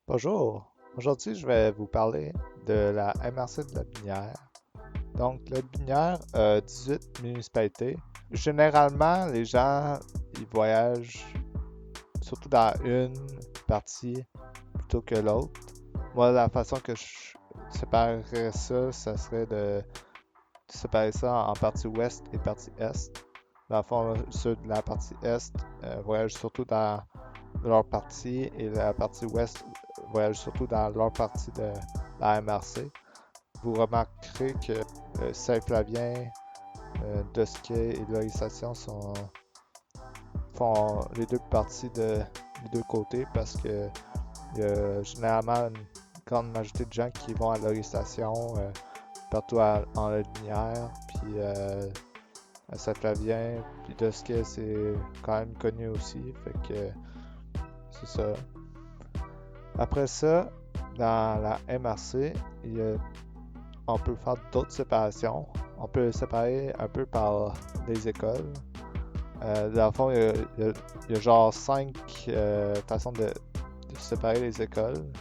Bonjour, aujourd'hui je vais vous parler de la MRC de la Binière. Donc la Binière a 18 municipalités. Généralement, les gens ils voyagent surtout dans une partie plutôt que l'autre. Moi, la façon que je séparerais ça, ça serait de séparer ça en partie ouest et partie est. Dans le fond, ceux de la partie est voyagent surtout dans leur partie et la partie ouest voyage surtout dans leur partie de la MRC. Vous remarquerez que Saint-Flavien, Dosquet et Laurie-Station font les deux parties des deux côtés parce que il y a généralement une grande majorité de gens qui vont à Laurie-Station partout en Lotbinière, puis à Saint-Flavien, puis Dosquet c'est quand même connu aussi, fait que c'est ça. Après ça, dans la MRC, on peut faire d'autres séparations. On peut séparer un peu par les écoles. Dans le fond, il y a genre 5 façons de séparer les écoles.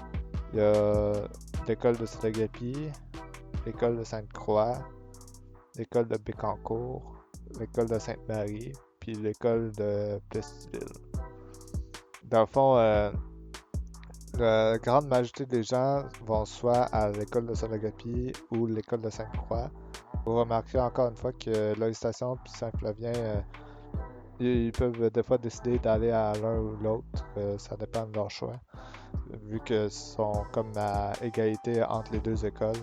Il y a l'école de Sotogapie, l'école de Sainte-Croix, l'école de Bécancour, l'école de Sainte-Marie, puis l'école de Plestisville. Dans le fond, la grande majorité des gens vont soit à l'école de Sologapie ou l'école de Sainte-Croix. Vous remarquerez encore une fois que Laurie-Station et Saint-Flavien, ils peuvent des fois décider d'aller à l'un ou l'autre. Ça dépend de leur choix, vu qu'ils sont comme à égalité entre les deux écoles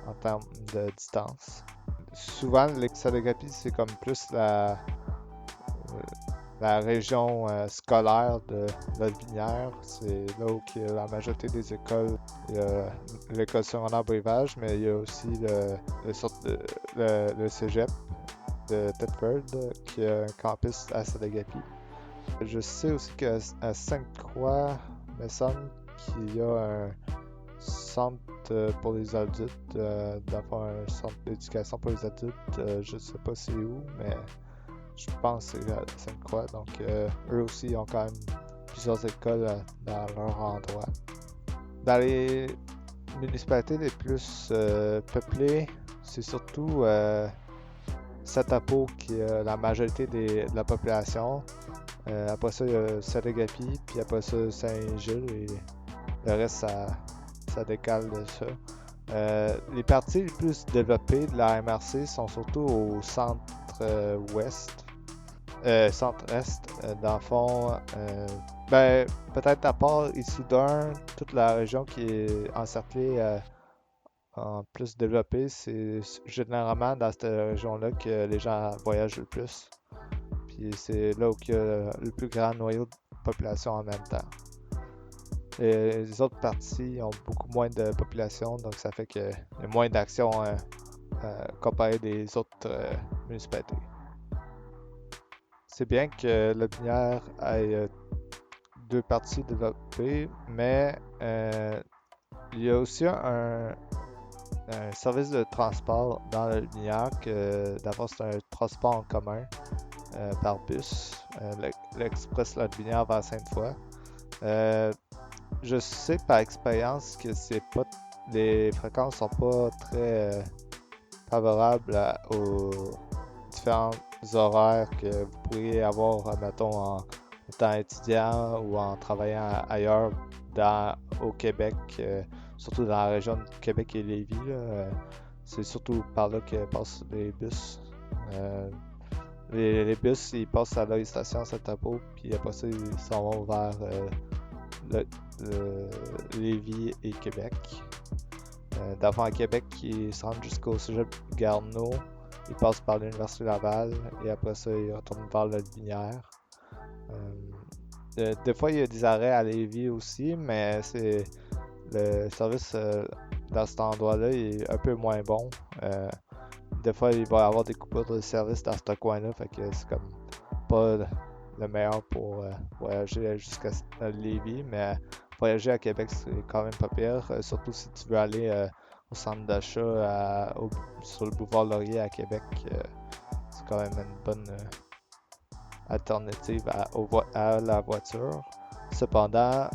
en termes de distance. Souvent, l'Sologapie, c'est comme plus la région scolaire de Lotbinière. C'est là où il y a la majorité des écoles. Il y a l'école secondaire Brivage, mais il y a aussi le cégep de Thetford qui a un campus à Sadagapi. Je sais aussi qu'à Sainte-Croix, il me semble qu'il y a un centre pour les adultes, d'avoir un centre d'éducation pour les adultes. Je sais pas c'est où, mais je pense que c'est à Sainte-Croix. Donc, eux aussi ont quand même plusieurs écoles dans leur endroit. Dans les municipalités les plus peuplées, c'est surtout Satapo qui a la majorité de la population. Après ça, il y a Sarigapi, puis après ça, Saint-Gilles, et le reste, ça décale de ça. Les parties les plus développées de la MRC sont surtout au centre-ouest, centre-est, dans le fond. Ben, peut-être à part Issoudun, toute la région qui est encerclée en plus développée, c'est généralement dans cette région-là que les gens voyagent le plus. Puis c'est là où il y a le plus grand noyau de population en même temps. Et les autres parties ont beaucoup moins de population, donc ça fait qu'il y a moins d'actions comparé des autres municipalités. C'est bien que la Binière ait deux parties développées, mais il y a aussi un service de transport dans la Binière que d'abord c'est un transport en commun par bus, l'Express La Binière vers Sainte-Foy. Je sais par expérience que c'est pas les fréquences sont pas très favorables aux différents horaires que vous pourriez avoir, mettons, en étant étudiant ou en travaillant ailleurs au Québec, surtout dans la région de Québec et Lévis. C'est surtout par là que passent les bus. Euh, les bus, ils passent à la station Saint-Apo, puis après ça, ils s'en vont vers le, Lévis et Québec. D'avant à Québec, ils se rendent jusqu'au cégep Garneau. Ils passent par l'Université Laval et après ça, ils retournent vers la Binière. Des fois, il y a des arrêts à Lévis aussi, mais c'est le service dans cet endroit-là est un peu moins bon. Des fois, il va y avoir des coupures de service dans ce coin-là, fait que c'est comme pas le meilleur pour voyager jusqu'à Lévis, mais voyager à Québec, c'est quand même pas pire, surtout si tu veux aller au centre d'achat sur le boulevard Laurier à Québec. C'est quand même une bonne alternative à la voiture. Cependant,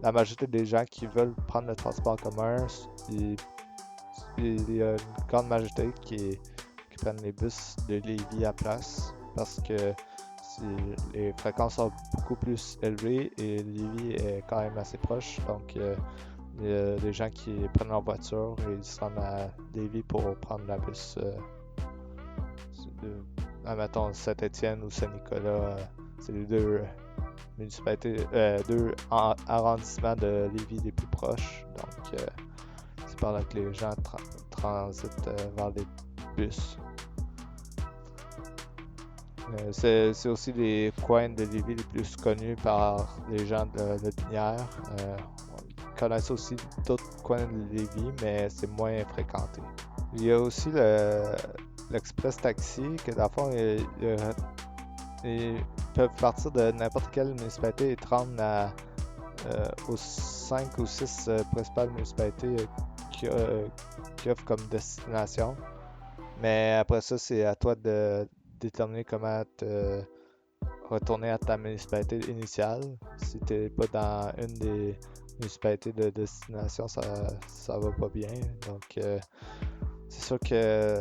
la majorité des gens qui veulent prendre le transport en commun, il y a une grande majorité qui prennent les bus de Lévis à place parce que les fréquences sont beaucoup plus élevées et Lévis est quand même assez proche. Donc, il y a des gens qui prennent leur voiture et ils se rendent à Lévis pour prendre la bus admettons Saint-Étienne ou Saint-Nicolas. C'est les deux municipalités, deux arrondissements de Lévis les plus proches. Donc, c'est par là que les gens transitent vers les bus. C'est aussi les coins de Lévis les plus connus par les gens de Lotbinière. On connaît aussi d'autres coins de Lévis, mais c'est moins fréquenté. Il y a aussi l'Express Taxi, que dans le fond, ils peuvent partir de n'importe quelle municipalité et te rendre aux 5 ou 6 principales municipalités qui offrent comme destination. Mais après ça, c'est à toi de déterminer comment te retourner à ta municipalité initiale. Si t'es pas dans une des municipalités de destination, ça va pas bien. Donc, c'est sûr que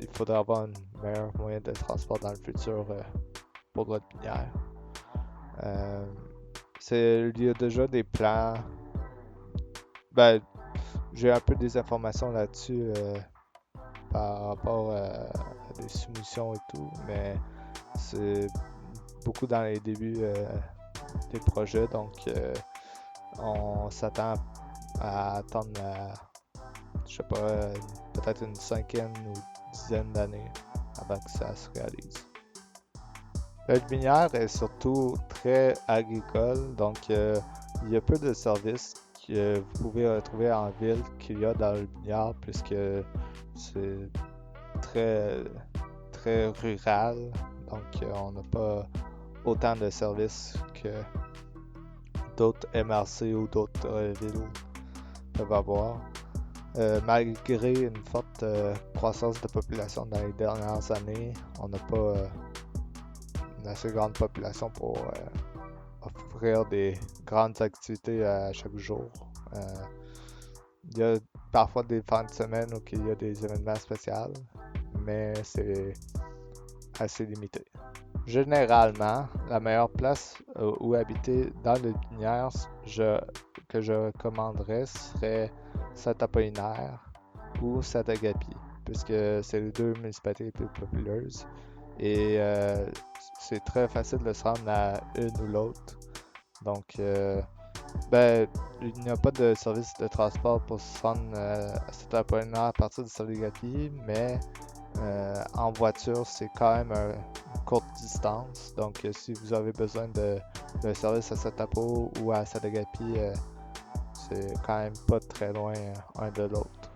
il faudra avoir un meilleur moyen de transport dans le futur pour notre binière. Il y a déjà des plans. Ben, j'ai un peu des informations là-dessus par rapport à des soumissions et tout, mais c'est beaucoup dans les débuts des projets, donc on s'attend à attendre, je sais pas, peut-être une cinquaine ou dizaine d'années avant que ça se réalise. La minière est surtout très agricole, donc il y a peu de services que vous pouvez retrouver en ville qu'il y a dans le minière, puisque c'est très, très rural, donc on n'a pas autant de services que d'autres MRC ou d'autres villes peuvent avoir. Malgré une forte croissance de population dans les dernières années, on n'a pas une assez grande population pour offrir des grandes activités à chaque jour. Il y a parfois des fins de semaine où il y a des événements spéciaux, mais c'est assez limité. Généralement, la meilleure place où habiter dans le Binière que je recommanderais serait Saint-Apollinaire ou Saint-Agapi, puisque c'est les deux municipalités les plus populeuses et c'est très facile de se rendre à une ou l'autre. Donc, il n'y a pas de service de transport pour se rendre à Saint-Apollinaire à partir de Saint-Agapi, mais en voiture, c'est quand même une courte distance. Donc, si vous avez besoin d'un service à Saint-Apo ou à Saint-Agapi, c'est quand même pas très loin un de l'autre.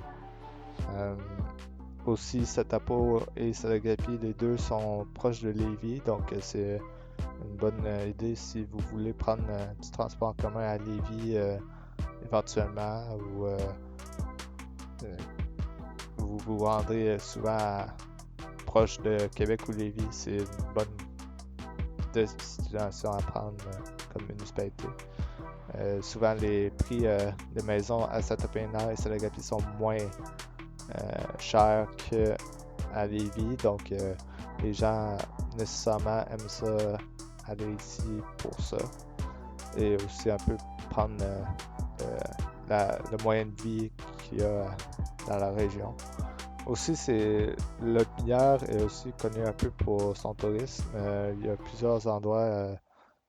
Aussi, Saint-Apo et Saint-Agapi, les deux sont proches de Lévis, donc c'est une bonne idée si vous voulez prendre du transport en commun à Lévis éventuellement ou vous vous rendez souvent proche de Québec ou Lévis, c'est une bonne destination à prendre comme municipalité. Souvent, les prix des maisons à Saint-Apollinaire et Saint-Agapi sont moins chers qu'à Lévis, donc les gens nécessairement aiment ça aller ici pour ça et aussi un peu prendre le moyen de vie qu'il y a dans la région. Aussi, Lotbinière est aussi connu un peu pour son tourisme. Il y a plusieurs endroits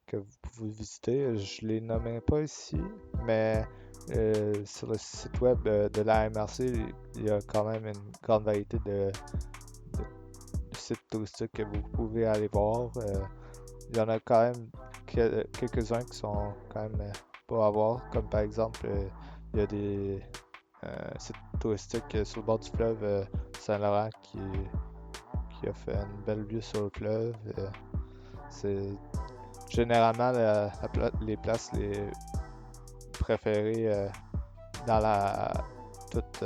que vous pouvez visiter. Je les nommais pas ici, mais sur le site web de la MRC, il y a quand même une grande variété de sites touristiques que vous pouvez aller voir. Il y en a quand même quelques-uns qui sont quand même pas à voir, comme par exemple, il y a des sites touristiques sur le bord du fleuve Saint-Laurent qui offre une belle vue sur le fleuve. C'est généralement les places les préférées dans toute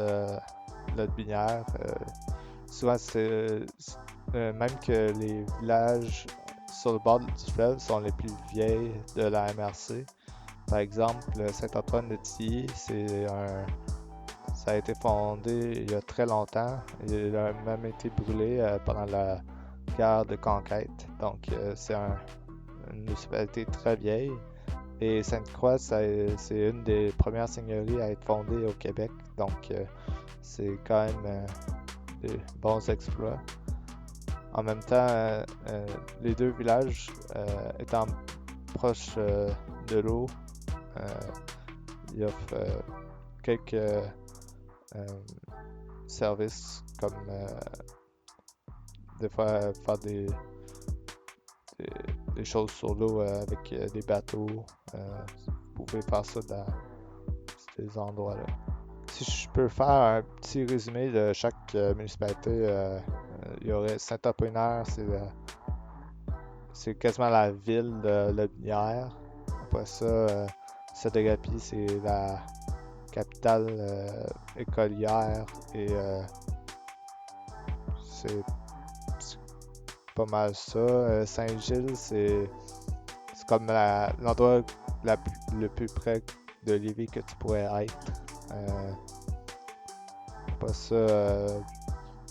Lotbinière. Souvent, c'est même que les villages sur le bord du fleuve sont les plus vieilles de la MRC. Par exemple, Saint-Antoine-de-Tilly, ça a été fondé il y a très longtemps. Il a même été brûlé pendant la guerre de conquête. Donc, une municipalité très vieille. Et Sainte-Croix, c'est une des premières seigneuries à être fondée au Québec. Donc, c'est quand même des bons exploits. En même temps, les deux villages étant proches de l'eau, ils offrent quelques services comme des fois faire des choses sur l'eau avec des bateaux. Vous pouvez faire ça dans ces endroits-là. Si je peux faire un petit résumé de chaque municipalité, il y aurait Saint-Apollinaire, c'est quasiment la ville de Lotbinière. Après ça, Satogapi, c'est la capitale écolière et c'est pas mal ça. Saint-Gilles, c'est comme l'endroit le plus près de Lévis que tu pourrais être. Après ça,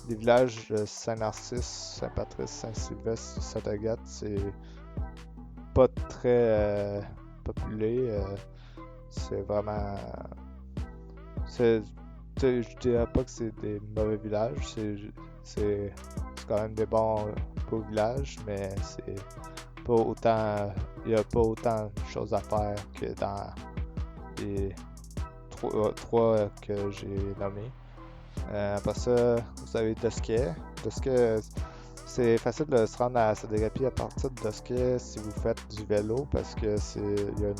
les villages de Saint-Narcisse, Saint-Patrice, Saint-Sylvestre, Saint-Agathe, c'est pas très populé. C'est vraiment. Je dirais pas que c'est des mauvais villages, c'est quand même des beaux villages, mais c'est pas autant. Il n'y a pas autant de choses à faire que dans les trois que j'ai nommés. Après ça, vous avez Dosquet. Dosquet, c'est facile de se rendre à Satogapi à partir de Dosquet si vous faites du vélo parce que il y a une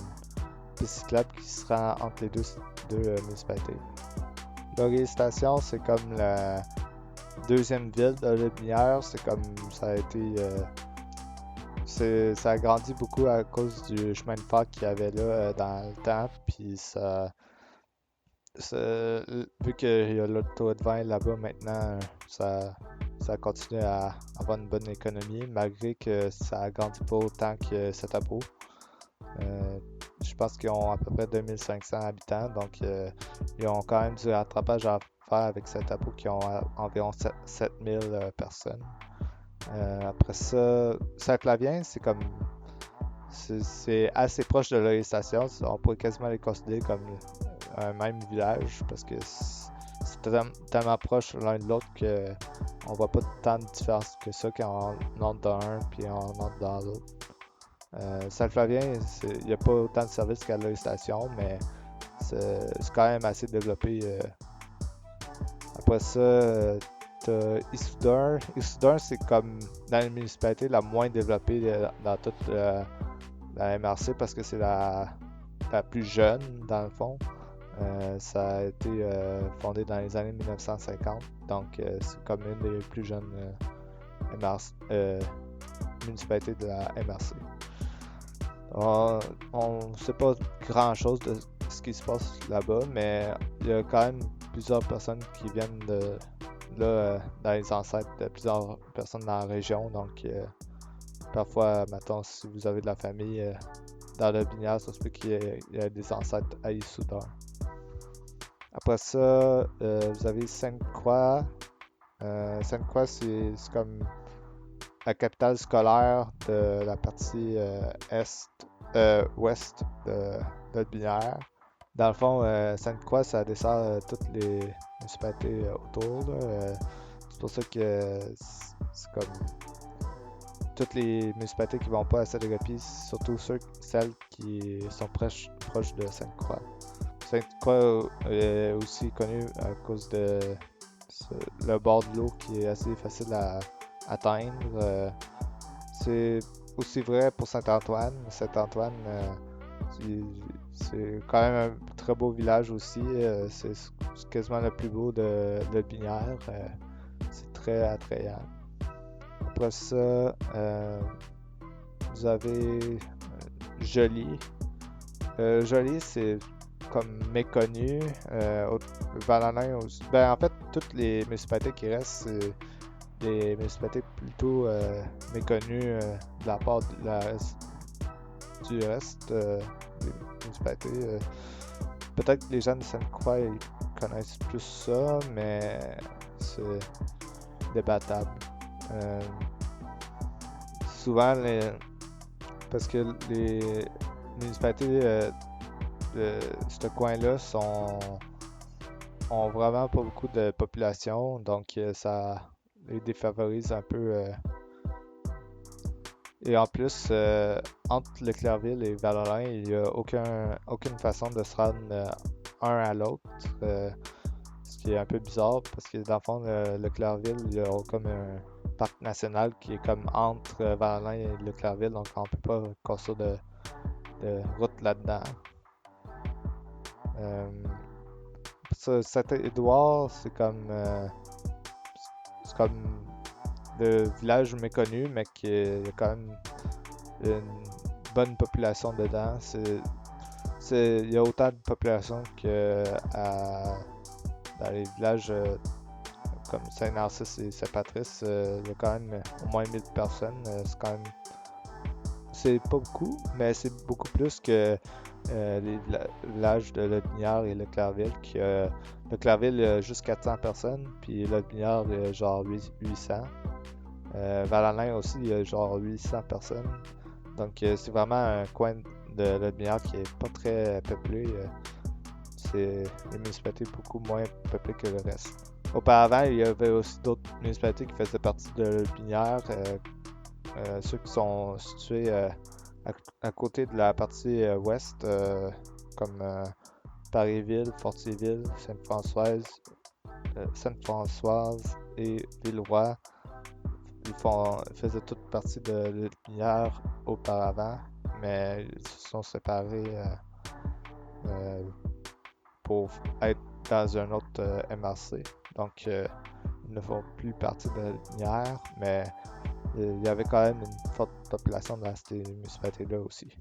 piste cyclable qui se rend entre les deux municipalités. Laurier Station, c'est comme la deuxième ville de Lotbinière. C'est comme ça a été. Ça a grandi beaucoup à cause du chemin de fer qu'il y avait là dans le temps. Puis vu qu'il y a l'autoroute 20 là-bas maintenant, ça continue à avoir une bonne économie malgré que ça a grandi pas autant que Setapo. Je pense qu'ils ont à peu près 2500 habitants, donc ils ont quand même du rattrapage à faire avec Setapo qui ont environ 7000 personnes. Après ça, Saint-Flavien, c'est assez proche de la station. On pourrait quasiment les considérer comme un même village parce que c'est tellement proche l'un de l'autre qu'on voit pas tant de différence que ça quand on entre dans un puis on entre dans l'autre. Saint-Flavien, il n'y a pas autant de services qu'à la station, mais c'est quand même assez développé. Après ça, t'as Issoudun. Issoudun, c'est comme dans la municipalité la moins développée dans toute la MRC parce que c'est la plus jeune dans le fond. Ça a été fondé dans les années 1950, donc c'est comme une des plus jeunes municipalités de la MRC. On ne sait pas grand chose de ce qui se passe là-bas, mais il y a quand même plusieurs personnes qui viennent de là dans les ancêtres de plusieurs personnes dans la région. Donc, parfois, mettons, si vous avez de la famille dans le Binière, ça se peut qu'il y ait des ancêtres à Issoudun. Après ça, vous avez Sainte-Croix. Sainte-Croix, c'est comme la capitale scolaire de la partie ouest de Binière. Dans le fond, Sainte-Croix, ça dessert toutes les municipalités autour. C'est pour ça que c'est comme toutes les municipalités qui vont pas à Satogapi, surtout celles qui sont proches de Sainte-Croix. Sainte-Croix est aussi connue à cause de le bord de l'eau qui est assez facile à atteindre. C'est aussi vrai pour Saint-Antoine. Saint-Antoine, c'est quand même un très beau village aussi. C'est quasiment le plus beau de Lotbinière. C'est très attrayant. Après ça, vous avez Joly. Joly, c'est comme méconnu. Vallonnet aussi. Ben, en fait, toutes les municipalités qui restent, c'est des municipalités plutôt méconnues de la part du reste des municipalités. Peut-être que les gens de Sainte-Croix ils connaissent plus ça, mais c'est débattable. Souvent, parce que les municipalités de ce coin-là ont vraiment pas beaucoup de population, donc ça les défavorise un peu. Et en plus, entre Leclercville et Val-Alain, il n'y a aucune façon de se rendre un à l'autre. Ce qui est un peu bizarre parce que dans le fond, Leclercville, il y a comme un parc national qui est comme entre Val-Alain et Leclercville, donc on peut pas construire de route là-dedans. Saint-Édouard, c'est comme le village méconnu, mais qui il y a quand même une bonne population dedans. Il y a autant de population que dans les villages comme Saint-Narcisse et Saint-Patrice. Il y a quand même au moins 1000 personnes. C'est pas beaucoup, mais c'est beaucoup plus que les villages de Lotbinière et Leclercville. Leclercville, il y a juste 400 personnes, puis Lotbinière, il y a genre 800. Val-Alain aussi, il y a genre 800 personnes. Donc, c'est vraiment un coin de Lotbinière qui est pas très peuplé. C'est une municipalité beaucoup moins peuplée que le reste. Auparavant, il y avait aussi d'autres municipalités qui faisaient partie de Lotbinière. Ceux qui sont situés à côté de la partie ouest, comme Parisville, Fortierville, Sainte-Françoise et Villeroy. Ils faisaient toute partie de Lotbinière auparavant, mais ils se sont séparés pour être dans un autre MRC. Donc, ils ne font plus partie de Lotbinière, mais il y avait quand même une forte population dans ces municipalités-là aussi.